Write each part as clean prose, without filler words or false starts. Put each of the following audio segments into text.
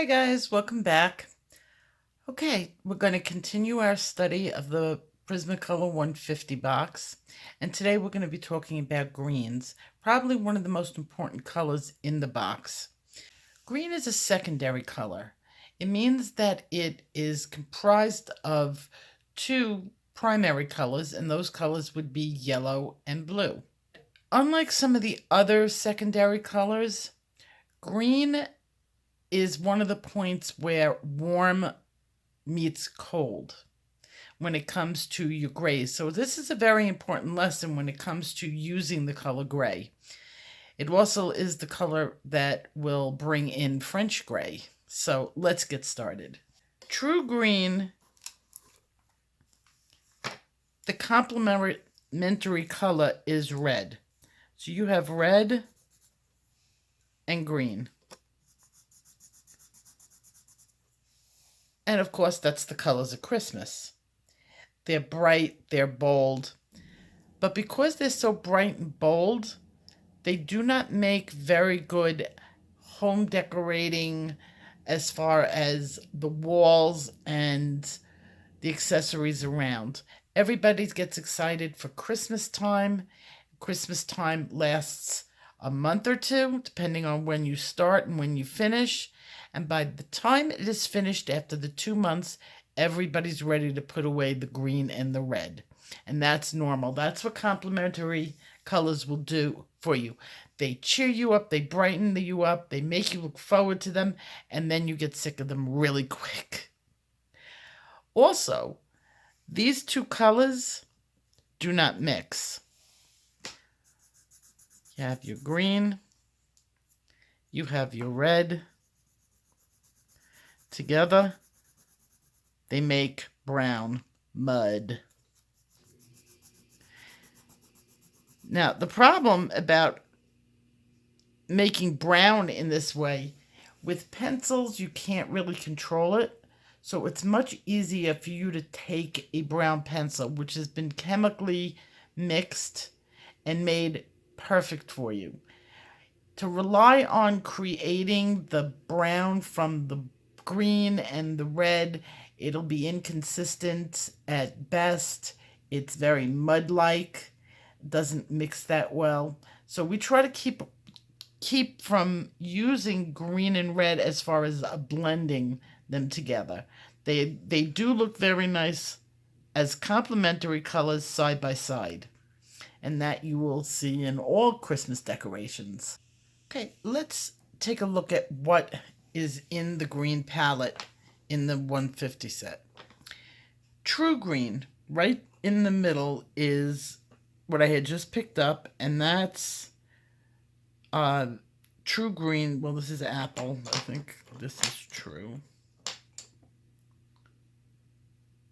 Hi guys, welcome back. Okay, we're going to continue our study of the Prismacolor 150 box, and today we're going to be talking about greens, probably one of the most important colors in the box. Green is a secondary color. It means that it is comprised of two primary colors, and those colors would be yellow and blue. Unlike some of the other secondary colors, green is one of the points where warm meets cold when it comes to your grays. So this is a very important lesson when it comes to using the color gray. It also is the color that will bring in French gray. So let's get started. True green, the complementary color is red. So you have red and green. And of course, that's the colors of Christmas. They're bright, they're bold. But because they're so bright and bold, they do not make very good home decorating as far as the walls and the accessories around. Everybody gets excited for Christmas time. Christmas time lasts a month or two, depending on when you start and when you finish. And by the time it is finished, after the 2 months, everybody's ready to put away the green and the red. And that's normal. That's what complementary colors will do for you. They cheer you up, they brighten you up, they make you look forward to them, and then you get sick of them really quick. Also, these two colors do not mix. You have your green, you have your red. Together, they make brown mud. Now, the problem about making brown in this way, with pencils, you can't really control it. So it's much easier for you to take a brown pencil, which has been chemically mixed and made perfect for you. To rely on creating the brown from the green and the red, it'll be inconsistent at best. It's very mud-like, doesn't mix that well. So we try to keep from using green and red as far as blending them together. They do look very nice as complementary colors side by side, and that you will see in all Christmas decorations. Okay, let's take a look at what is in the green palette in the 150 set. True green, right in the middle, is what I had just picked up, and that's true green. Well, this is apple. I think this is true.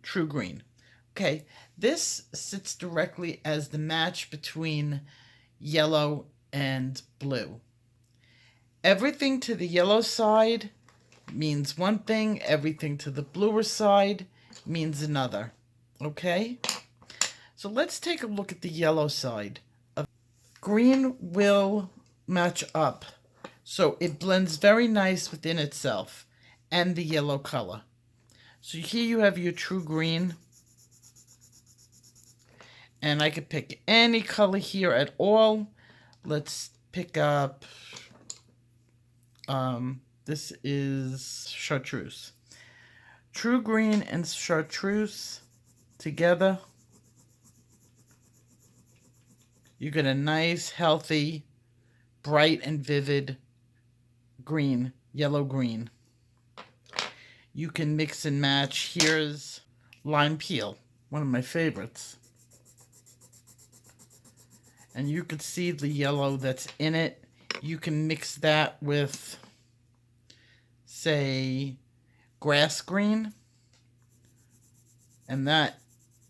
True green. Okay, this sits directly as the match between yellow and blue. Everything to the yellow side means one thing. Everything to the bluer side means another. Okay? So let's take a look at the yellow side. Green will match up. So it blends very nice within itself and the yellow color. So here you have your true green. And I could pick any color here at all. Let's pick up... this is chartreuse. True green and chartreuse together, you get a nice, healthy, bright and vivid green, yellow-green. You can mix and match. Here's lime peel, one of my favorites. And you can see the yellow that's in it. You can mix that with, say, grass green, and that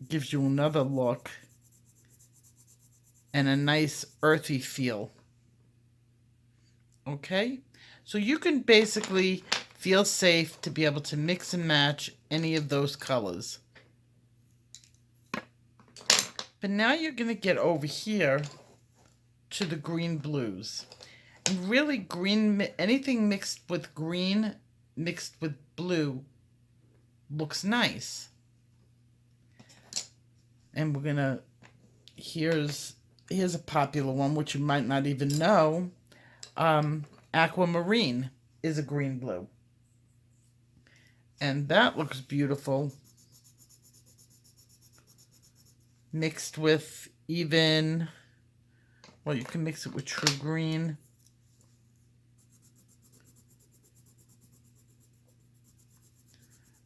gives you another look and a nice earthy feel. Okay, so you can basically feel safe to be able to mix and match any of those colors. But now you're going to get over here to the green blues. And really, green, anything mixed with green mixed with blue looks nice. And we're gonna, here's a popular one which you might not even know. Aquamarine is a green blue. And that looks beautiful. Mixed with even, well, you can mix it with true green.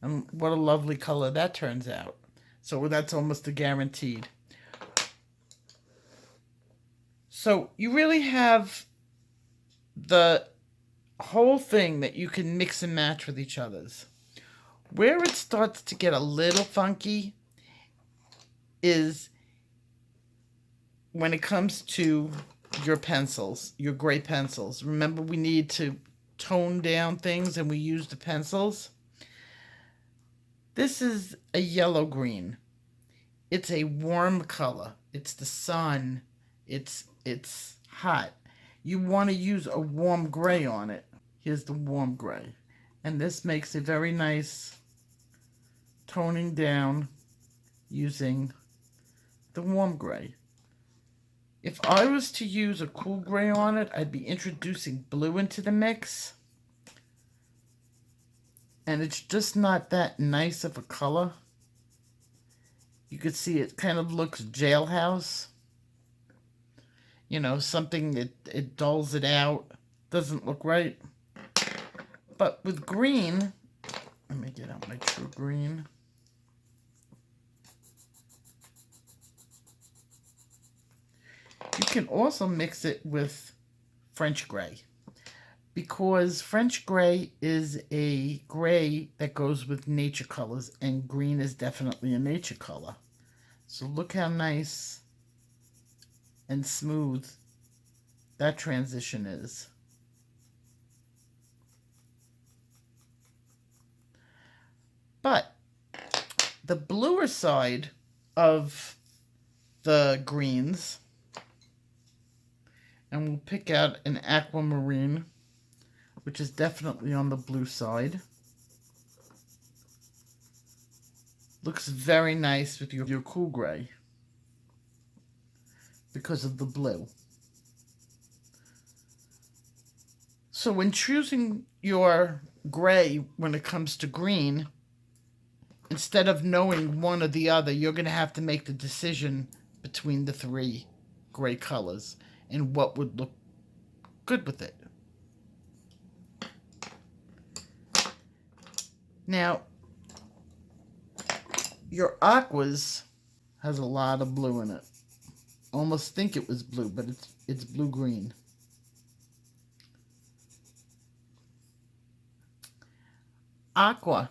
And what a lovely color that turns out. So that's almost a guaranteed. So you really have the whole thing that you can mix and match with each other's. Where it starts to get a little funky is when it comes to your pencils, your gray pencils. Remember, we need to tone down things and we use the pencils. This is a yellow-green. It's a warm color. It's the sun. It's hot. You want to use a warm gray on it. Here's the warm gray. And this makes a very nice toning down using the warm gray. If I was to use a cool gray on it, I'd be introducing blue into the mix. And it's just not that nice of a color. You could see it kind of looks jailhouse. You know, something, it dulls it out. Doesn't look right. But with green, let me get out my true green. You can also mix it with French gray, because French gray is a gray that goes with nature colors, and green is definitely a nature color. So look how nice and smooth that transition is. But the bluer side of the greens, and we'll pick out an aquamarine, which is definitely on the blue side. Looks very nice with your cool gray because of the blue. So when choosing your gray when it comes to green, instead of knowing one or the other, you're going to have to make the decision between the three gray colors and what would look good with it. Now, your aquas has a lot of blue in it. Almost think it was blue, but it's blue-green. Aqua.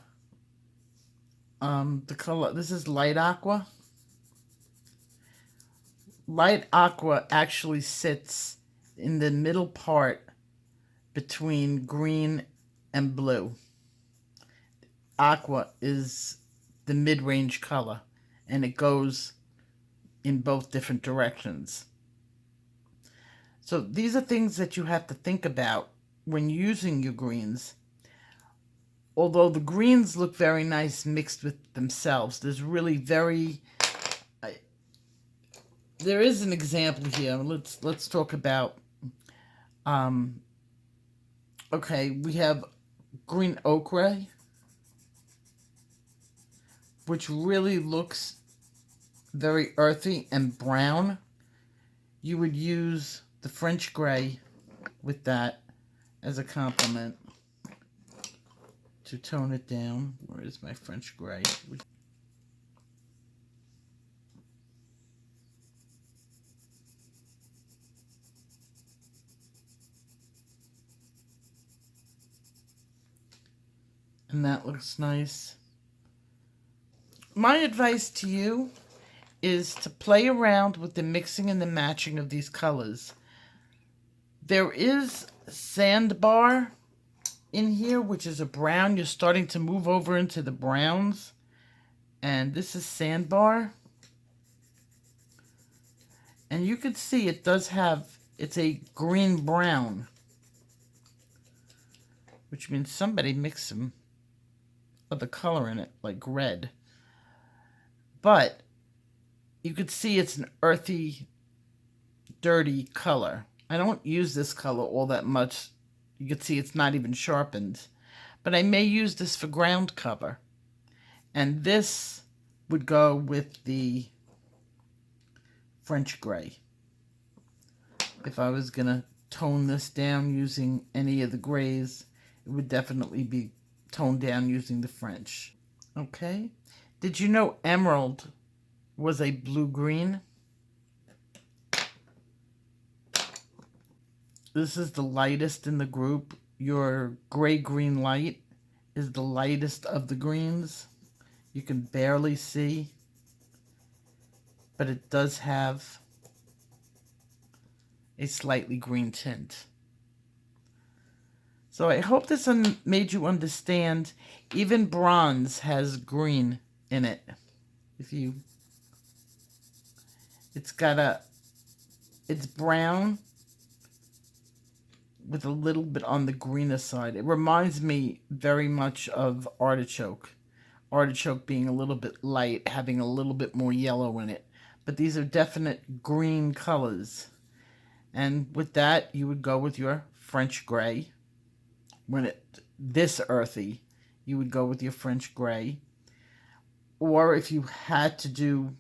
The color, this is light aqua. Light aqua actually sits in the middle part between green and blue. Aqua is the mid-range color, and it goes in both different directions. So these are things that you have to think about when using your greens. Although the greens look very nice mixed with themselves, there's really very... there is an example here. Let's talk about... okay, we have green ochre, which really looks very earthy and brown. You would use the French gray with that as a complement to tone it down. Where is my French gray? And that looks nice. My advice to you is to play around with the mixing and the matching of these colors. There is sandbar in here, which is a brown. You're starting to move over into the browns. And this is sandbar. And you can see it does have, it's a green-brown. which means somebody mixed some other color in it, like red. But you could see it's an earthy, dirty color. I don't use this color all that much. You can see it's not even sharpened. But I may use this for ground cover. And this would go with the French gray. If I was going to tone this down using any of the grays, it would definitely be toned down using the French. Okay. Did you know emerald was a blue-green? This is the lightest in the group. Your gray-green light is the lightest of the greens. You can barely see, but it does have a slightly green tint. So I hope this made you understand even bronze has green in it. It's brown with a little bit on the greener side. It reminds me very much of artichoke. Artichoke being a little bit light, having a little bit more yellow in it. But these are definite green colors. And with that, you would go with your French gray. This earthy, you would go with your French gray. Or if you had to do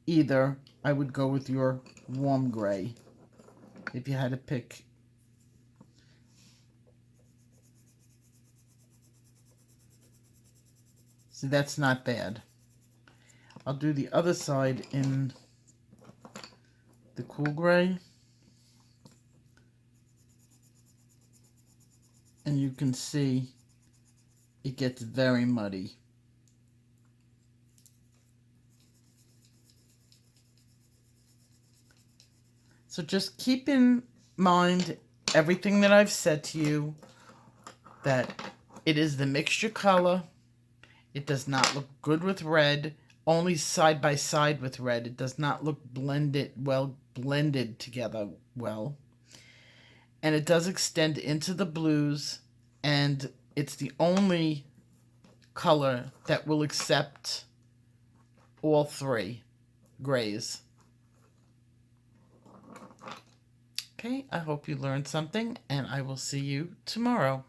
either, I would go with your warm gray. If you had to pick. See, that's not bad. I'll do the other side in the cool gray. And you can see it gets very muddy. So just keep in mind everything that I've said to you, that it is the mixture color. It does not look good with red, only side by side with red. It does not look blended together well. And it does extend into the blues, and it's the only color that will accept all three grays. Okay, I hope you learned something, and I will see you tomorrow.